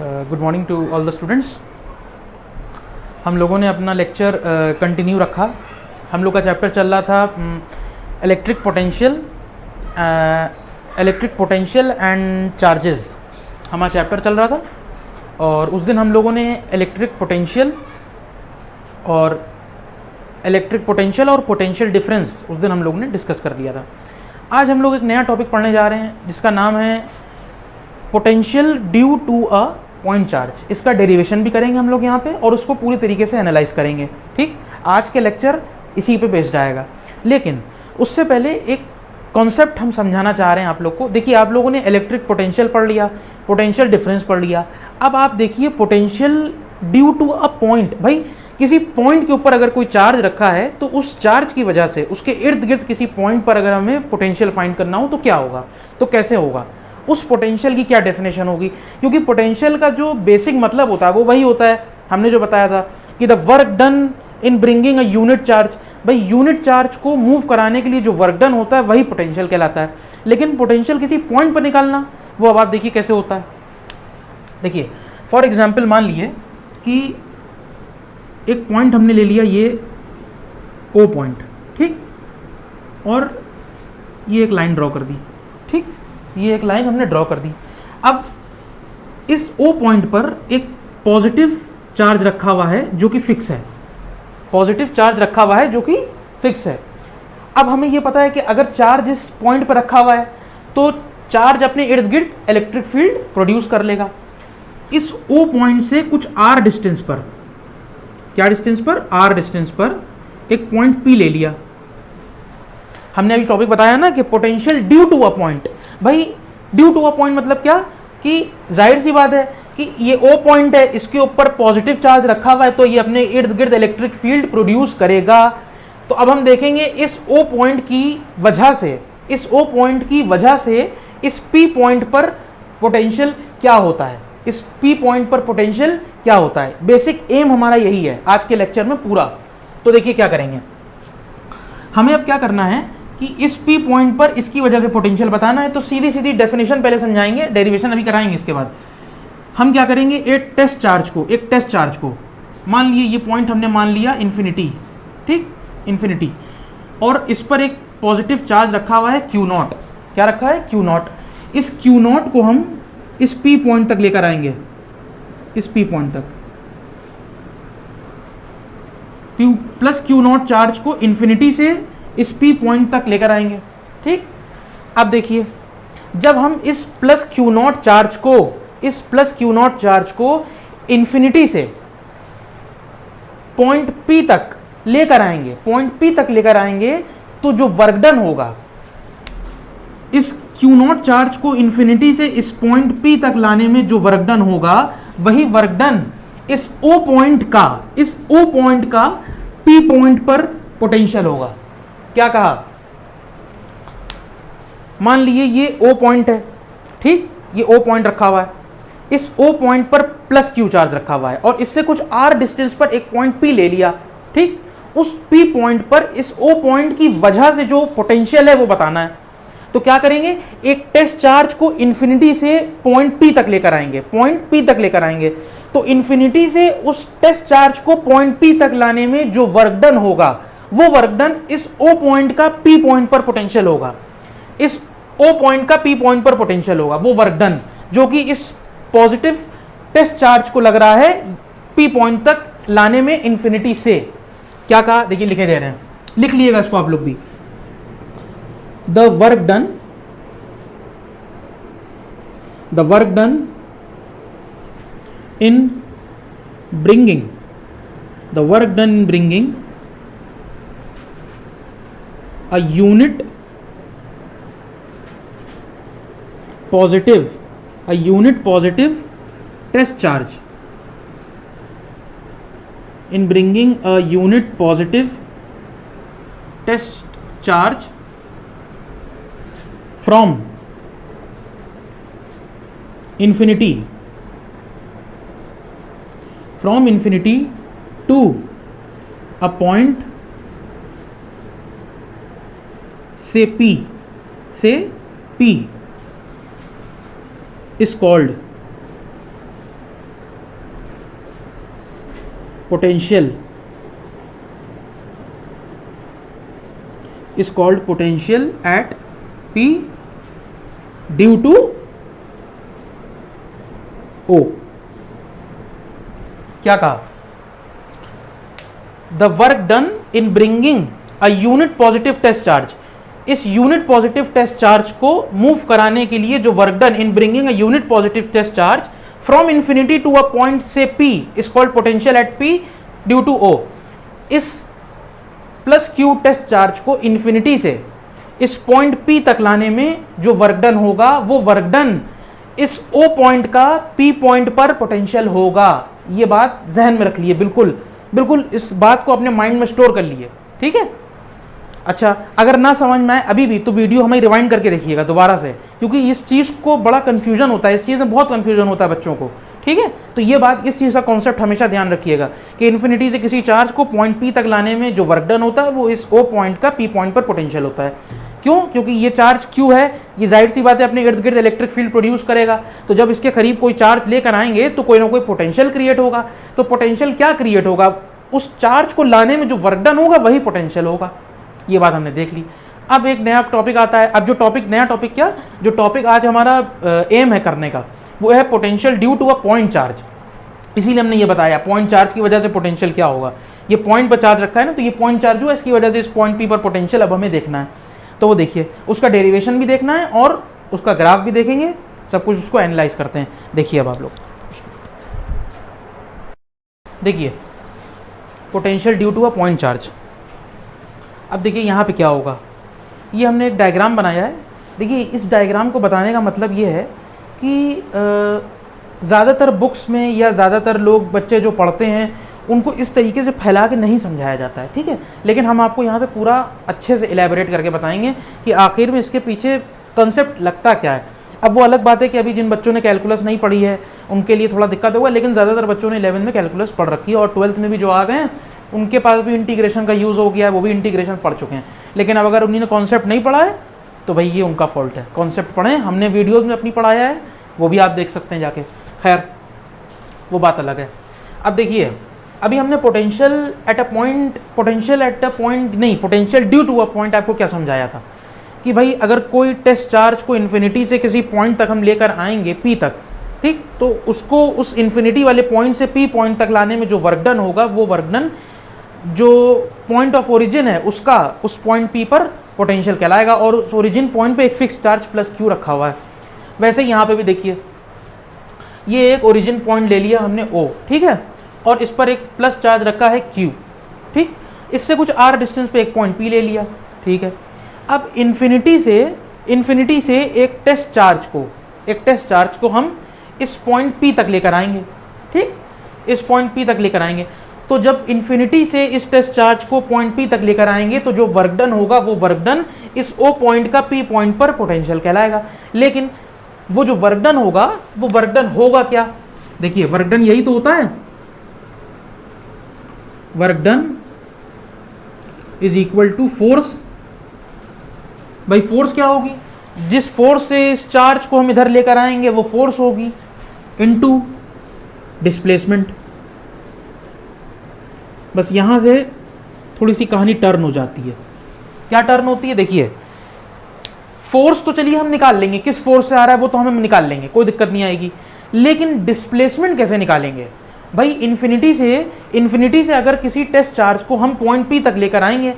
Good morning to all the students. हम लोगों ने अपना लेक्चर कंटिन्यू रखा। हम लोग का चैप्टर चल रहा था इलेक्ट्रिक पोटेंशियल एंड चार्जेस। हमारा चैप्टर चल रहा था और उस दिन हम लोगों ने इलेक्ट्रिक पोटेंशियल और पोटेंशियल डिफरेंस उस दिन हम लोगों ने डिस्कस कर लिया था। आज हम लोग एक नया टॉपिक पढ़ने जा रहे हैं जिसका नाम है potential due to a point charge. इसका डेरिवेशन भी करेंगे हम लोग यहाँ पे और उसको पूरी तरीके से एनालाइज करेंगे। ठीक, आज के लेक्चर इसी पे बेस्ड आएगा। लेकिन उससे पहले एक कॉन्सेप्ट हम समझाना चाह रहे हैं आप लोग को। देखिए, आप लोगों ने इलेक्ट्रिक पोटेंशियल पढ़ लिया, पोटेंशियल डिफरेंस पढ़ लिया। अब आप देखिए potential due to a point. भाई, किसी पॉइंट के ऊपर अगर कोई चार्ज रखा है तो उस चार्ज की वजह से उसके इर्द गिर्द किसी पॉइंट पर अगर हमें पोटेंशियल फाइंड करना हो तो क्या होगा, तो कैसे होगा, उस पोटेंशियल की क्या डेफिनेशन होगी। क्योंकि पोटेंशियल का जो बेसिक मतलब होता है वो वही होता है, हमने जो बताया था कि the work done in bringing a unit charge. भाई, यूनिट चार्ज को मूव कराने के लिए जो वर्क डन होता है वही पोटेंशियल कहलाता है। लेकिन पोटेंशियल किसी पॉइंट पर निकालना, वो अब आप देखिए कैसे होता है। देखिए, फॉर एग्जाम्पल मान लिए कि एक पॉइंट हमने ले लिया, ये ओ पॉइंट, ठीक, और ये एक लाइन ड्रॉ कर दी। ठीक, ये एक लाइन हमने ड्रॉ कर दी। अब इस ओ पॉइंट पर एक पॉजिटिव चार्ज रखा हुआ है जो कि फिक्स है, पॉजिटिव चार्ज रखा हुआ है जो कि फिक्स है। अब हमें ये पता है कि अगर चार्ज इस पॉइंट पर रखा हुआ है तो चार्ज अपने इर्द गिर्द इलेक्ट्रिक फील्ड प्रोड्यूस कर लेगा। इस ओ पॉइंट से कुछ आर डिस्टेंस पर, क्या डिस्टेंस पर, आर डिस्टेंस पर एक पॉइंट पी ले लिया। हमने अभी टॉपिक बताया ना कि potential due to a point. भाई, ड्यू टू अ पॉइंट मतलब क्या, कि जाहिर सी बात है कि ये ओ पॉइंट है, इसके ऊपर पॉजिटिव चार्ज रखा हुआ है तो ये अपने इर्द गिर्द इलेक्ट्रिक फील्ड प्रोड्यूस करेगा। तो अब हम देखेंगे इस ओ पॉइंट की वजह से, इस ओ पॉइंट की वजह से इस पी पॉइंट पर पोटेंशियल क्या होता है, इस पी पॉइंट पर पोटेंशियल क्या होता है। बेसिक एम हमारा यही है आज के लेक्चर में पूरा। तो देखिए क्या करेंगे, हमें अब क्या करना है कि इस पी पॉइंट पर इसकी वजह से पोटेंशियल बताना है। तो सीधी सीधी डेफिनेशन पहले समझाएंगे, डेरिवेशन अभी कराएंगे। इसके बाद हम क्या करेंगे, एक टेस्ट चार्ज को मान लिए, ये पॉइंट हमने मान लिया इन्फिनिटी, ठीक, इन्फिनिटी, और इस पर एक पॉजिटिव चार्ज रखा हुआ है क्यू नॉट। क्या रखा है, क्यू नॉट। इस क्यू नॉट को हम इस पी पॉइंट तक लेकर आएंगे, इस पी पॉइंट तक, प्लस क्यू नॉट चार्ज को इन्फिनिटी से इस पी पॉइंट तक लेकर आएंगे। ठीक, अब देखिए, जब हम इस प्लस क्यू नॉट चार्ज को इन्फिनिटी से पॉइंट पी तक लेकर आएंगे, तो जो वर्क डन होगा, इस क्यू नॉट चार्ज को इन्फिनिटी से इस पॉइंट पी तक लाने में जो वर्क डन होगा, वही वर्क डन इस ओ पॉइंट का पी पॉइंट पर पोटेंशियल होगा। क्या कहा, मान लिए ये ओ पॉइंट है, ठीक, ये ओ पॉइंट रखा हुआ है, इस ओ पॉइंट पर प्लस क्यू चार्ज रखा हुआ है और इससे कुछ आर डिस्टेंस पर एक पॉइंट पी ले लिया। ठीक, उस पी पॉइंट पर इस ओ पॉइंट की वजह से जो पोटेंशियल है वो बताना है। तो क्या करेंगे, एक टेस्ट चार्ज को इन्फिनिटी से पॉइंट पी तक लेकर आएंगे, तो इन्फिनिटी से उस टेस्ट चार्ज को पॉइंट पी तक लाने में जो वर्क डन होगा, वो वर्क डन इस ओ पॉइंट का पी पॉइंट पर पोटेंशियल होगा। इस ओ पॉइंट का पी पॉइंट पर पोटेंशियल होगा वो वर्क डन, जो कि इस पॉजिटिव टेस्ट चार्ज को लग रहा है पी पॉइंट तक लाने में इन्फिनिटी से। क्या कहा, देखिए लिखे दे रहे हैं, लिख लीजिएगा इसको आप लोग भी। The work done in bringing a unit positive test charge, in bringing a unit positive test charge from infinity to a point से P is called potential is called potential at P due to O। क्या कहा? The work done in bringing a unit positive test charge, इस unit positive test charge को move कराने के लिए जो work done in bringing a unit positive test charge from infinity to a point से P is called potential at P due to O। इस plus Q test charge को infinity से इस पॉइंट P तक लाने में जो वर्क डन होगा वो वर्क डन इस O पॉइंट का P पॉइंट पर पोटेंशियल होगा। ये बात जहन में रख लिए, बिल्कुल बिल्कुल इस बात को अपने माइंड में स्टोर कर लिए, ठीक है। अच्छा, अगर ना समझ में आए अभी भी तो वीडियो हमें रिवाइंड करके देखिएगा दोबारा से, क्योंकि इस चीज़ को बड़ा कन्फ्यूजन होता है, इस चीज़ में बहुत कन्फ्यूजन होता है बच्चों को, ठीक है। तो ये बात, इस चीज़ का कॉन्सेप्ट हमेशा ध्यान रखिएगा कि इन्फिनिटी से किसी चार्ज को पॉइंट P तक लाने में जो वर्क डन होता है वो इस O पॉइंट का P पॉइंट पर पोटेंशियल होता है। क्यों? क्योंकि ये चार्ज Q है, ये जाहिर सी बात है अपने इर्द गिर्द इलेक्ट्रिक फील्ड प्रोड्यूस करेगा, तो जब इसके करीब कोई चार्ज लेकर आएंगे तो कोई ना कोई पोटेंशियल क्रिएट होगा। तो पोटेंशियल क्या क्रिएट होगा? उस चार्ज को लाने में जो वर्क डन होगा वही पोटेंशियल होगा। ये बात हमने देख ली। अब एक नया टॉपिक आता है। अब जो टॉपिक, नया टॉपिक क्या, जो टॉपिक आज हमारा एम है करने का, वो है potential due to a point charge. इसीलिए हमने ये बताया पॉइंट चार्ज की वजह से पोटेंशियल क्या होगा। ये पॉइंट पर चार्ज रखा है ना, तो ये पॉइंट चार्ज हुआ, इसकी वजह से इस पॉइंट P पर पोटेंशियल अब हमें देखना है। तो वो देखिए, उसका डेरिवेशन भी देखना है और उसका ग्राफ भी देखेंगे, सब कुछ उसको एनालाइज करते हैं। देखिए अब आप लोग देखिए potential due to a point charge. अब देखिए यहाँ पे क्या होगा, ये हमने एक डायग्राम बनाया है। देखिए इस डायग्राम को बताने का मतलब ये है कि ज़्यादातर बुक्स में या ज़्यादातर लोग, बच्चे जो पढ़ते हैं, उनको इस तरीके से फैला के नहीं समझाया जाता है, ठीक है। लेकिन हम आपको यहाँ पे पूरा अच्छे से इलेबोरेट करके बताएंगे कि आखिर में इसके पीछे कंसेप्ट लगता क्या है। अब वो अलग बात है कि अभी जिन बच्चों ने कैलकुलस नहीं पढ़ी है उनके लिए थोड़ा दिक्कत होगा, लेकिन ज़्यादातर बच्चों ने 11th में कैलकुलस पढ़ रखी है और 12th में भी जो आ गए हैं उनके पास भी इंटीग्रेशन का यूज़ हो गया है, वो भी इंटीग्रेशन पढ़ चुके हैं। लेकिन अब अगर उन्होंने कॉन्सेप्ट नहीं पढ़ा है तो भाई ये उनका फॉल्ट है। कॉन्सेप्ट पढ़ें, हमने वीडियोज़ में अपनी पढ़ाया है, वो भी आप देख सकते हैं जाके, खैर वो बात अलग है। अब देखिए, अभी हमने पोटेंशियल एट अ पॉइंट नहीं, potential due to a point आपको क्या समझाया था कि भाई अगर कोई टेस्ट चार्ज को इन्फिनिटी से किसी पॉइंट तक हम लेकर आएंगे P तक, ठीक, तो उसको उस इन्फिनिटी वाले पॉइंट से P पॉइंट तक लाने में जो वर्क डन होगा वो वर्क डन जो पॉइंट ऑफ ओरिजिन है उसका उस पॉइंट P पर पोटेंशियल कहलाएगा, और उस ओरिजिन पॉइंट पे एक फिक्स चार्ज प्लस Q रखा हुआ है। वैसे यहाँ पे भी देखिए, ये एक ओरिजिन पॉइंट ले लिया हमने O, ठीक है, और इस पर एक प्लस चार्ज रखा है Q, ठीक, इससे कुछ R डिस्टेंस पे एक पॉइंट P ले लिया, ठीक है। अब इन्फिनिटी से एक टेस्ट चार्ज को हम इस पॉइंट P तक लेकर आएंगे, ठीक, इस पॉइंट P तक लेकर आएंगे। तो जब इन्फिनिटी से इस टेस्ट चार्ज को पॉइंट P तक लेकर आएंगे तो जो वर्क डन होगा वो वर्क डन इस O पॉइंट का P पॉइंट पर पोटेंशियल कहलाएगा। लेकिन वो जो वर्क डन होगा वो वर्क डन होगा क्या? देखिए वर्क डन यही तो होता है, work done is equal to force. भाई फोर्स क्या होगी? जिस फोर्स से इस चार्ज को हम इधर लेकर आएंगे वो फोर्स होगी इनटू डिस्प्लेसमेंट। बस यहां से थोड़ी सी कहानी टर्न हो जाती है। क्या टर्न होती है? देखिए फोर्स तो चलिए हम निकाल लेंगे, किस फोर्स से आ रहा है वो तो हम निकाल लेंगे, कोई दिक्कत नहीं आएगी। लेकिन डिस्प्लेसमेंट कैसे निकालेंगे? भाई इन्फिनिटी से अगर किसी टेस्ट चार्ज को हम पॉइंट P तक लेकर आएंगे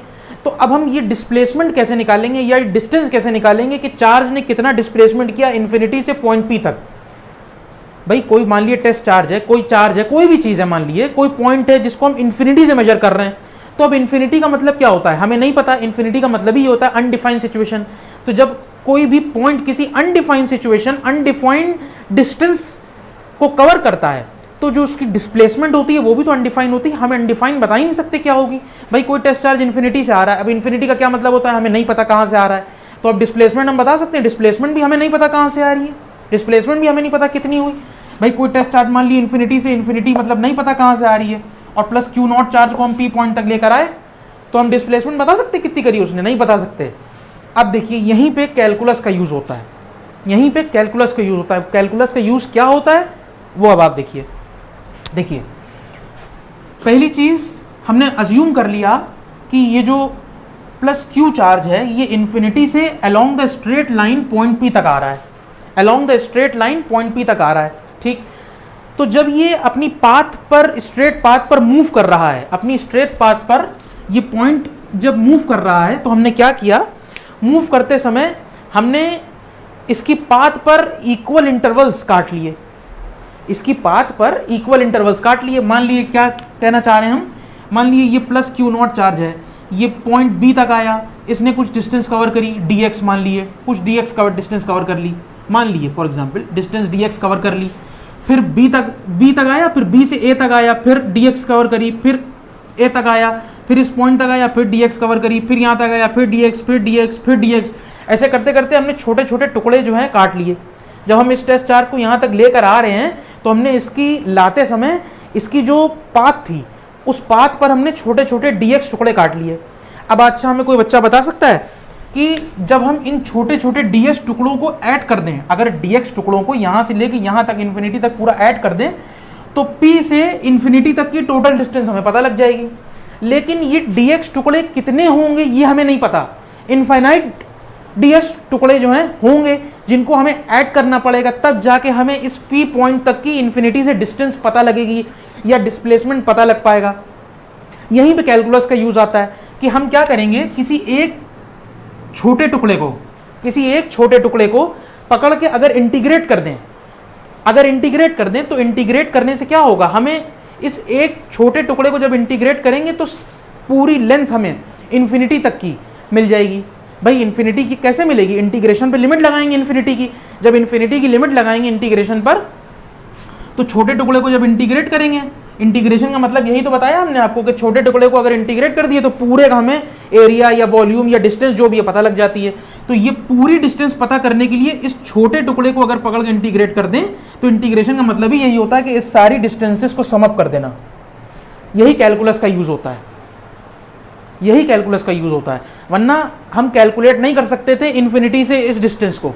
तो अब हम ये डिस्प्लेसमेंट कैसे निकालेंगे या डिस्टेंस कैसे निकालेंगे कि चार्ज ने कितना डिस्प्लेसमेंट किया इन्फिनिटी से पॉइंट P तक। भाई कोई मान लिए टेस्ट चार्ज है, कोई चार्ज है, कोई भी चीज़ है, मान लिए कोई पॉइंट है जिसको हम इन्फिनिटी से मेजर कर रहे हैं, तो अब इन्फिनिटी का मतलब क्या होता है हमें नहीं पता। इन्फिनिटी का मतलब ही होता है अनडिफाइंड सिचुएशन। तो जब कोई भी पॉइंट किसी अनडिफाइंड सिचुएशन, अनडिफाइंड डिस्टेंस को कवर करता है तो जो उसकी डिस्प्लेसमेंट होती है वो भी तो अनडिफाइंड होती है। हमें अनडिफाइंड बता ही नहीं सकते क्या होगी। भाई कोई टेस्ट चार्ज इन्फिनिटी से आ रहा है, अब इन्फिनिटी का क्या मतलब होता है हमें नहीं पता कहाँ से आ रहा है, तो अब डिस्प्लेसमेंट हम बता सकते हैं, डिस्प्लेसमेंट भी हमें नहीं पता कहाँ से आ रही है, डिस्प्लेसमेंट भी हमें नहीं पता कितनी हुई। भाई कोई टेस्ट चार्ज मान ली इन्फिनिटी से, इन्फिनिटी मतलब नहीं पता कहाँ से आ रही है, और प्लस Q नॉट चार्ज को हम P पॉइंट तक लेकर आए तो हम डिस्प्लेसमेंट बता सकते कितनी करी उसने? नहीं बता सकते। अब देखिए यहीं पे कैलकुलस का यूज़ होता है, यहीं पे कैलकुलस का यूज़ होता है। कैलकुलस का यूज़ क्या होता है वो अब आप देखिए पहली चीज़ हमने अज्यूम कर लिया कि ये जो प्लस क्यू चार्ज है ये इन्फिनिटी से along the straight line point P तक आ रहा है, along the straight line point P तक आ रहा है, ठीक। तो जब ये अपनी पाथ पर, स्ट्रेट पाथ पर मूव कर रहा है, अपनी स्ट्रेट पाथ पर ये पॉइंट जब मूव कर रहा है, तो हमने क्या किया, मूव करते समय हमने इसकी पाथ पर इक्वल इंटरवल्स काट लिए, इसकी पाथ पर इक्वल इंटरवल्स काट लिए। मान लिए क्या कहना चाह रहे हैं हम, मान लिए ये प्लस क्यू नॉट चार्ज है, ये पॉइंट बी तक आया, इसने कुछ डिस्टेंस कवर करी dx, मान लिए कुछ dx कवर डिस्टेंस कवर कर ली, मान लिए for example distance dx cover कर ली, फिर b तक आया, फिर b से a तक आया, फिर dx कवर करी, फिर a तक आया, फिर इस पॉइंट तक आया, फिर dx कवर करी, फिर यहाँ तक आया, फिर dx, फिर dx, फिर dx, ऐसे करते करते हमने छोटे छोटे टुकड़े जो हैं काट लिए। जब हम इस टेस्ट चार्ज को यहाँ तक लेकर आ रहे हैं तो हमने इसकी लाते समय इसकी जो पाथ थी उस पाथ पर हमने छोटे छोटे dx टुकड़े काट लिए। अब अच्छा हमें कोई बच्चा बता सकता है कि जब हम इन छोटे छोटे dx टुकड़ों को ऐड कर दें, अगर dx टुकड़ों को यहाँ से लेके यहाँ तक इन्फिनिटी तक पूरा ऐड कर दें तो p से इन्फिनिटी तक की टोटल डिस्टेंस हमें पता लग जाएगी। लेकिन ये dx टुकड़े कितने होंगे ये हमें नहीं पता, इनफाइनाइट dx टुकड़े जो हैं होंगे जिनको हमें ऐड करना पड़ेगा, तब जाके हमें इस p पॉइंट तक की इन्फिनिटी से डिस्टेंस पता लगेगी या डिस्प्लेसमेंट पता लग पाएगा। यहीं पे कैलकुलस का यूज आता है कि हम क्या करेंगे, किसी एक छोटे टुकड़े को पकड़ के अगर इंटीग्रेट कर दें, तो इंटीग्रेट करने से क्या होगा, हमें इस एक छोटे टुकड़े को जब इंटीग्रेट करेंगे तो पूरी लेंथ हमें इन्फिनिटी तक की मिल जाएगी। भाई इन्फिनिटी की कैसे मिलेगी, इंटीग्रेशन पे लिमिट लगाएंगे इन्फिनिटी की, जब इन्फिनिटी की लिमिट लगाएंगे इंटीग्रेशन पर तो छोटे टुकड़े को जब इंटीग्रेट करेंगे, इंटीग्रेशन का मतलब यही तो बताया हमने आपको कि छोटे टुकड़े को अगर इंटीग्रेट कर दिए तो पूरे का हमें एरिया या वॉल्यूम या डिस्टेंस जो भी है पता लग जाती है। तो ये पूरी डिस्टेंस पता करने के लिए इस छोटे टुकड़े को अगर पकड़ के इंटीग्रेट कर दें तो इंटीग्रेशन का मतलब ही यही होता है कि इस सारी डिस्टेंसेस को सम अप कर देना। यही कैलकुलस का यूज होता है, यही कैलकुलस का यूज होता है, वरना हम कैलकुलेट नहीं कर सकते थे इन्फिनिटी से इस डिस्टेंस को।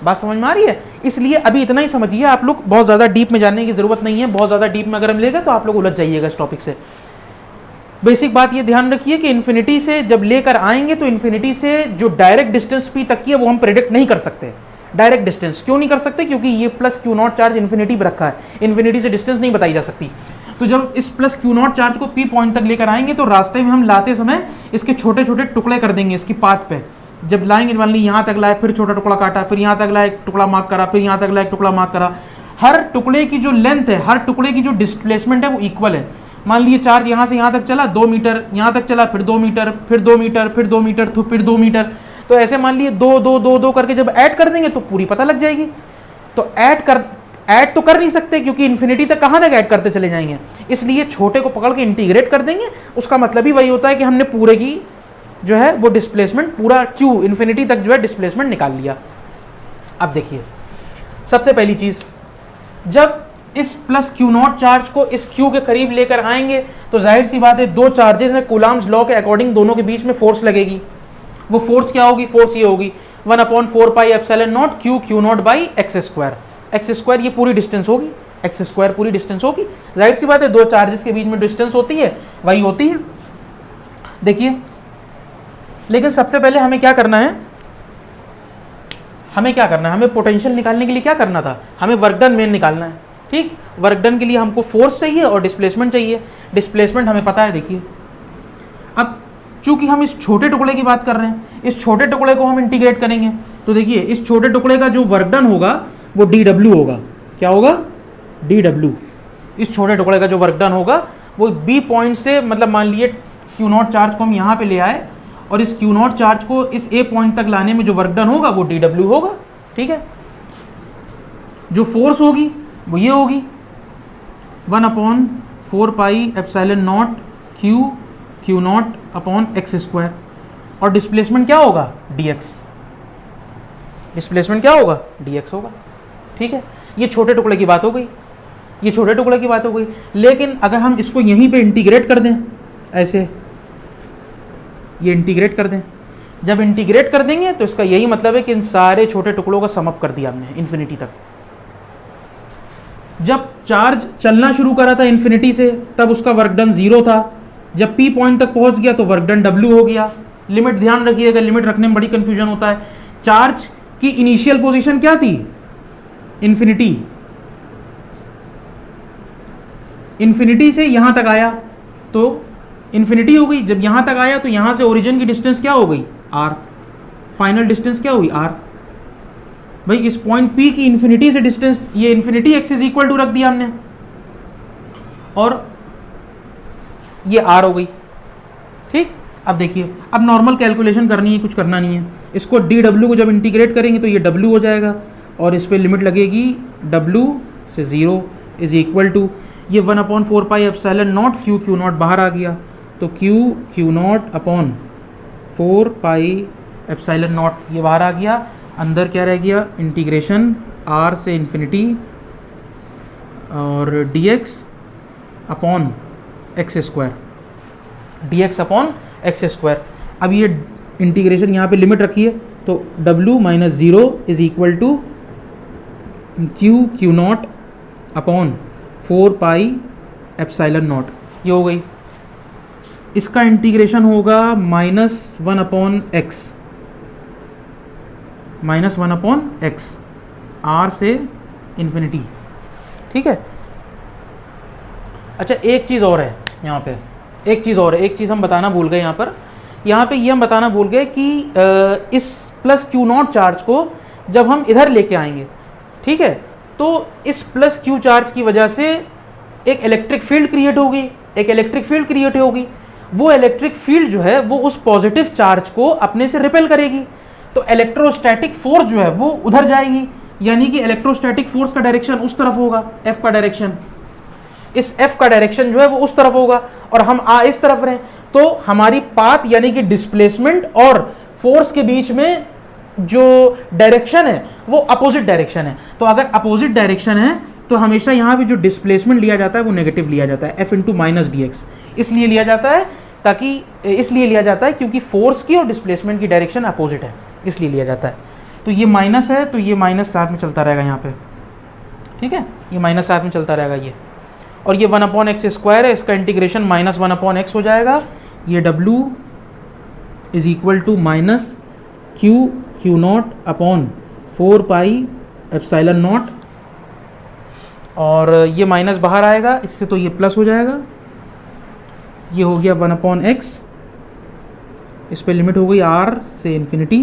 बात समझ में आ रही है? इसलिए अभी इतना ही समझिए, आप लोग बहुत ज़्यादा डीप में जाने की ज़रूरत नहीं है। बहुत ज़्यादा डीप में अगर हम लेंगे तो आप लोग उलझ जाइएगा इस टॉपिक से। बेसिक बात ये ध्यान रखिए कि इन्फिनिटी से जब लेकर आएंगे तो इन्फिनिटी से जो डायरेक्ट डिस्टेंस पी तक की है वो हम प्रेडिक्ट नहीं कर सकते। डायरेक्ट डिस्टेंस क्यों नहीं कर सकते, क्योंकि ये plus Q not charge infinity पर रखा है, इन्फिनिटी से डिस्टेंस नहीं बताई जा सकती। तो जब इस प्लस क्यू नॉट चार्ज को पी पॉइंट तक लेकर आएंगे तो रास्ते में हम लाते समय इसके छोटे छोटे टुकड़े कर देंगे इसकी पाथ पे। जब लाएंगे मान ली यहाँ तक लाए, फिर छोटा टुकड़ा काटा, फिर यहाँ तक लाए एक टुकड़ा मार्क करा, फिर यहाँ तक लाए एक टुकड़ा मार्क करा। हर टुकड़े की जो लेंथ है, हर टुकड़े की जो डिस्प्लेसमेंट है वो इक्वल है। मान लीजिए चार्ज यहाँ से यहाँ तक चला 2 मीटर, यहाँ तक चला फिर 2 मीटर, फिर 2 मीटर, फिर 2 मीटर, तो फिर 2 मीटर। तो ऐसे मान लिए 2 2 2 2 करके जब ऐड कर देंगे तो पूरी पता लग जाएगी। तो ऐड तो कर नहीं सकते क्योंकि इन्फिनिटी तक कहाँ तक ऐड करते चले जाएंगे, इसलिए छोटे को पकड़ के इंटीग्रेट कर देंगे। उसका मतलब ही वही होता है कि हमने पूरे की जो है वो डिस्प्लेसमेंट पूरा क्यू इन्फिनिटी तक जो है डिस्प्लेसमेंट निकाल लिया। अब देखिए सबसे पहली चीज, जब इस प्लस क्यू नॉट चार्ज को इस क्यू के करीब लेकर आएंगे तो जाहिर सी बात है दो चार्जेस हैं, कूलाम्स लॉ के अकॉर्डिंग दोनों के बीच में फोर्स लगेगी। वो फोर्स क्या होगी, फोर्स ये होगी 1/4 pi epsilon naught q not by x square. ये पूरी डिस्टेंस होगी, एक्स स्क्वायर पूरी डिस्टेंस होगी। जाहिर सी बात है दो चार्जेस के बीच में डिस्टेंस होती है वही होती है। देखिए लेकिन सबसे पहले हमें क्या करना है, हमें पोटेंशियल निकालने के लिए क्या करना था, हमें वर्क डन मेन निकालना है। ठीक, वर्क डन के लिए हमको फोर्स चाहिए और डिस्प्लेसमेंट चाहिए। डिस्प्लेसमेंट हमें पता है। देखिए अब चूंकि हम इस छोटे टुकड़े की बात कर रहे हैं, इस छोटे टुकड़े को हम इंटीग्रेट करेंगे तो देखिए इस छोटे टुकड़े का जो वर्क डन होगा वो dw होगा। क्या होगा, dw। इस छोटे टुकड़े का जो वर्क डन होगा वो b पॉइंट से, मतलब मान लिए क्यू नॉट चार्ज को हम यहाँ पे ले आए और इस क्यू नॉट चार्ज को इस a पॉइंट तक लाने में जो वर्क डन होगा वो dw होगा। ठीक है, जो फोर्स होगी वो ये होगी 1/4 pi epsilon naught q naught upon x square. और डिस्प्लेसमेंट क्या होगा, dx। डिस्प्लेसमेंट क्या होगा, dx होगा। ठीक है, ये छोटे टुकड़े की बात हो गई, ये छोटे टुकड़े की बात हो गई। लेकिन अगर हम इसको यहीं पे इंटीग्रेट कर दें, ऐसे ये इंटीग्रेट कर दें, जब इंटीग्रेट कर देंगे तो इसका यही मतलब है कि इन सारे छोटे टुकड़ों का सम अप कर दिया हमने इन्फिनिटी तक। जब चार्ज चलना शुरू करा था इन्फिनिटी से तब उसका वर्क डन 0 था, जब P पॉइंट तक पहुंच गया तो वर्क डन W हो गया। लिमिट ध्यान रखिएगा, लिमिट रखने में बड़ी कंफ्यूजन होता है। चार्ज की इनिशियल पोजीशन क्या थी? इन्फिनिटी। इन्फिनिटी से यहां तक आया तो इन्फिनिटी हो गई, जब यहां तक आया तो यहां से ओरिजिन की डिस्टेंस क्या हो गई? R। फाइनल डिस्टेंस क्या हुई? R। भाई इस पॉइंट P की इन्फिनिटी से डिस्टेंस, ये infinity x is equal to रख दिया हमने, और ये R हो गई। ठीक, अब देखिए, अब नॉर्मल कैलकुलेशन करनी है, कुछ करना नहीं है। इसको dw को जब इंटीग्रेट करेंगे तो ये w हो जाएगा, और इस पर लिमिट लगेगी w से 0 इज इक्वल टू ये 1/4 pi epsilon naught q q naught बाहर आ गया, तो q q naught upon 4 pi epsilon naught ये बाहर आ गया। अंदर क्या रह गया? इंटीग्रेशन r से इन्फिनिटी और dx upon x square, dx upon x square. अब ये इंटीग्रेशन यहाँ पे लिमिट रखिए, तो w minus 0 is equal to q q naught upon 4 pi epsilon naught, ये हो गई। इसका इंटीग्रेशन होगा -1 upon x, -1 upon x, r से इन्फिनिटी। ठीक है। अच्छा, एक चीज़ और है यहाँ पे, एक चीज़ और है, एक चीज़ हम बताना भूल गए यहाँ पर। यहाँ पे ये हम बताना भूल गए कि इस प्लस क्यू नॉट चार्ज को जब हम इधर लेके आएंगे, ठीक है, तो इस प्लस क्यू चार्ज की वजह से एक इलेक्ट्रिक फील्ड क्रिएट होगी, एक इलेक्ट्रिक फील्ड क्रिएट होगी। वो इलेक्ट्रिक फील्ड जो है वो उस पॉजिटिव चार्ज को अपने से रिपेल करेगी, तो इलेक्ट्रोस्टैटिक फोर्स जो है वो उधर जाएगी, यानी कि इलेक्ट्रोस्टैटिक फोर्स का डायरेक्शन उस तरफ होगा, F का डायरेक्शन, इस F का डायरेक्शन जो है वो उस तरफ होगा, और हम इस तरफ रहें, तो हमारी पाथ यानी कि डिस्प्लेसमेंट और फोर्स के बीच में जो डायरेक्शन है वो अपोजिट डायरेक्शन है। तो अगर अपोजिट डायरेक्शन है तो हमेशा यहाँ पे जो डिस्प्लेसमेंट लिया जाता है वो नेगेटिव लिया जाता है, F into minus D x. इसलिए लिया जाता है इसलिए लिया जाता है क्योंकि फोर्स की और डिस्प्लेसमेंट की डायरेक्शन अपोजिट है, इसलिए लिया जाता है। तो ये माइनस है, तो ये माइनस साथ में चलता रहेगा यहाँ पे, ठीक है, ये माइनस साथ में चलता रहेगा ये, और ये 1 अपॉन एक्स स्क्वायर है, इसका इंटीग्रेशन -1 अपॉन एक्स हो जाएगा। ये W is equal to minus q naught upon 4 pi epsilon naught, और ये माइनस बाहर आएगा इससे, तो ये प्लस हो जाएगा। ये हो गया 1 अपॉन एक्स, इस पे लिमिट हो गई R से इन्फिनिटी।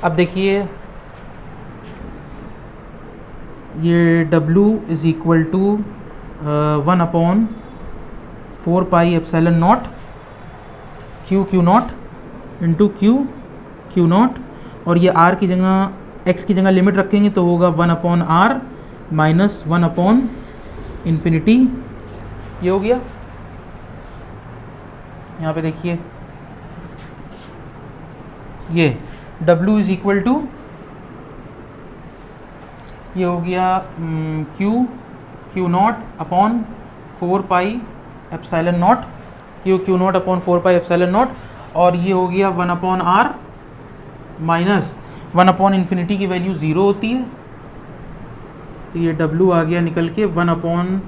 अब देखिए ये W is equal to 1 upon 4 pi epsilon naught q naught into q naught, और ये R की जगह x की जगह लिमिट रखेंगे तो होगा 1 upon R minus 1 upon infinity, ये हो गया। यहाँ पे देखिए ये W इज इक्वल टू, ये हो गया Q naught upon 4 pi epsilon naught, q naught upon 4 pi epsilon naught, और ये हो गया 1 upon R minus 1 upon infinity की वैल्यू 0 होती है, तो ये W आ गया निकल के 1 upon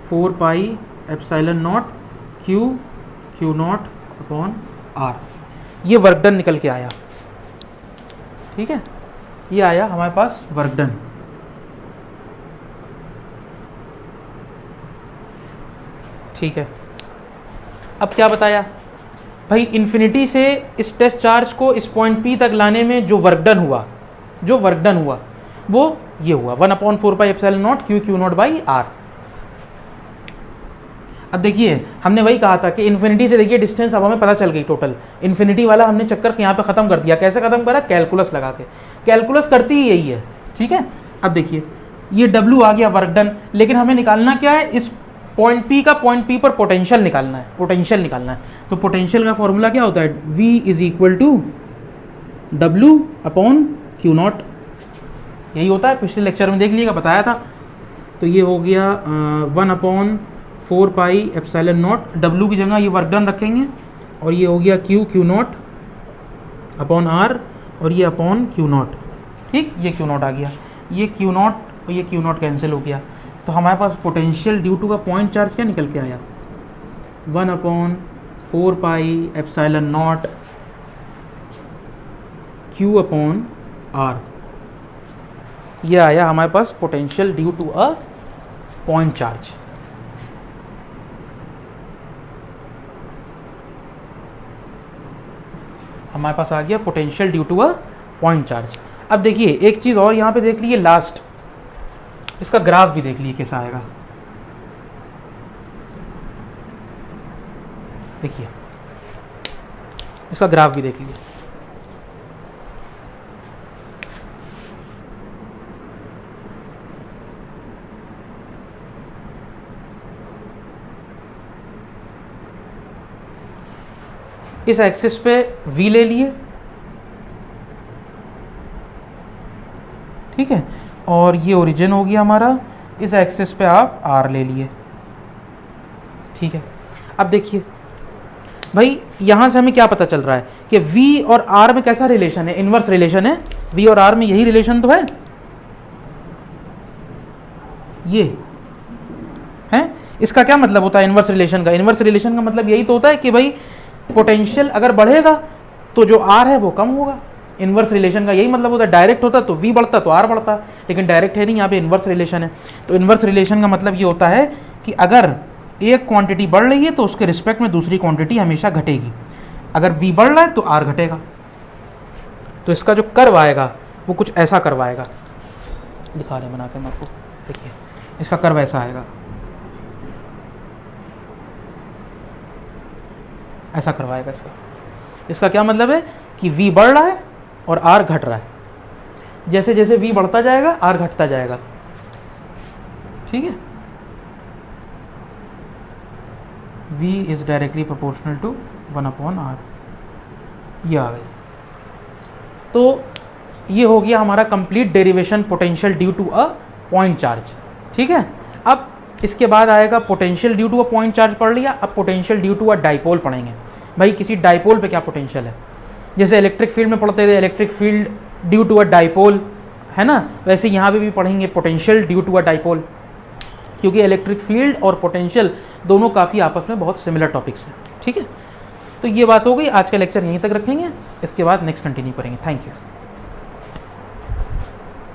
4 pi epsilon naught q naught upon R। ये वर्क डन निकल के आया, ठीक है, ये आया हमारे पास वर्क डन। ठीक है, अब क्या बताया भाई, इन्फिनिटी से इस टेस्ट चार्ज को इस पॉइंट P तक लाने में जो वर्क डन हुआ वो ये हुआ 1 upon 4 pi epsilon naught q not by R। अब देखिए हमने वही कहा था कि इन्फिनिटी से देखिए डिस्टेंस अब हमें पता चल गई टोटल, इन्फिनिटी वाला हमने चक्कर यहाँ पे ख़त्म कर दिया। कैसे ख़त्म करा? कैलकुलस लगा के, कैलकुलस करती ही यही है, ठीक है। अब देखिए ये W आ गया वर्क डन, लेकिन हमें निकालना क्या है? इस पॉइंट P पर पोटेंशियल निकालना है, तो पोटेंशियल का फॉर्मूला क्या होता है? V is equal to W upon q naught, यही होता है, पिछले लेक्चर में देख लीजिएगा, बताया था। तो ये हो गया 1 upon 4 pi epsilon not, W की जगह ये वर्क डन रखेंगे, और ये हो गया क्यू नॉट अपॉन R, और ये अपॉन क्यू नॉट, ठीक, ये क्यू नॉट आ गया, ये क्यू नॉट और ये क्यू नॉट कैंसिल हो गया, तो हमारे पास पोटेंशियल ड्यू टू का पॉइंट चार्ज क्या निकल के आया, 1/4πε0 Q/R। ये आया हमारे पास potential due to a point charge. हमारे पास आ गया potential due to a point charge. अब देखिए एक चीज़ और यहाँ पे देख लीजिए, लास्ट इसका ग्राफ भी देख लीजिए कैसा आएगा। देखिए इसका ग्राफ भी देख लीजिए। इस एक्सिस पे V ले लिए, ठीक है, और ये ओरिजिन हो गया हमारा, इस एक्सिस पे आप R ले लिए, ठीक है। अब देखिए भाई यहाँ से हमें क्या पता चल रहा है कि V और R में कैसा रिलेशन है, इनवर्स रिलेशन है। V और R में यही रिलेशन तो है, ये है। इसका क्या मतलब होता है इनवर्स रिलेशन का? इनवर्स रिलेशन का मतलब यही तो होता है कि भाई पोटेंशियल अगर बढ़ेगा तो जो R है वो कम होगा। इनवर्स रिलेशन का यही मतलब होता है। डायरेक्ट होता तो V बढ़ता तो R बढ़ता, लेकिन डायरेक्ट है नहीं, यहाँ पे इनवर्स रिलेशन है। तो इनवर्स रिलेशन का मतलब ये होता है कि अगर एक क्वांटिटी बढ़ रही है तो उसके रिस्पेक्ट में दूसरी क्वांटिटी हमेशा घटेगी। अगर V बढ़ रहा है तो R घटेगा। तो इसका जो कर्व आएगा वो कुछ ऐसा कर्व आएगा, दिखा रहे हैं बना के मैं आपको। देखिए इसका कर्व ऐसा आएगा, ऐसा करवाएगा इसका। इसका क्या मतलब है कि V बढ़ रहा है और R घट रहा है। जैसे जैसे V बढ़ता जाएगा R घटता जाएगा, ठीक है। V is directly proportional to 1/R। ये आ गई। तो ये हो गया हमारा complete derivation potential due to a point charge, ठीक है। अब इसके बाद आएगा potential due to a point charge पढ़ लिया, अब potential due to a dipole पढ़ेंगे। भाई किसी डाइपोल पे क्या पोटेंशियल है, जैसे इलेक्ट्रिक फील्ड में पढ़ते थे electric field due to a dipole, है ना, वैसे यहाँ पे भी पढ़ेंगे potential due to a dipole, क्योंकि इलेक्ट्रिक फील्ड और पोटेंशियल दोनों काफ़ी आपस में बहुत सिमिलर टॉपिक्स हैं, ठीक है। तो ये बात हो गई, आज का लेक्चर यहीं तक रखेंगे, इसके बाद नेक्स्ट कंटिन्यू करेंगे। Thank you.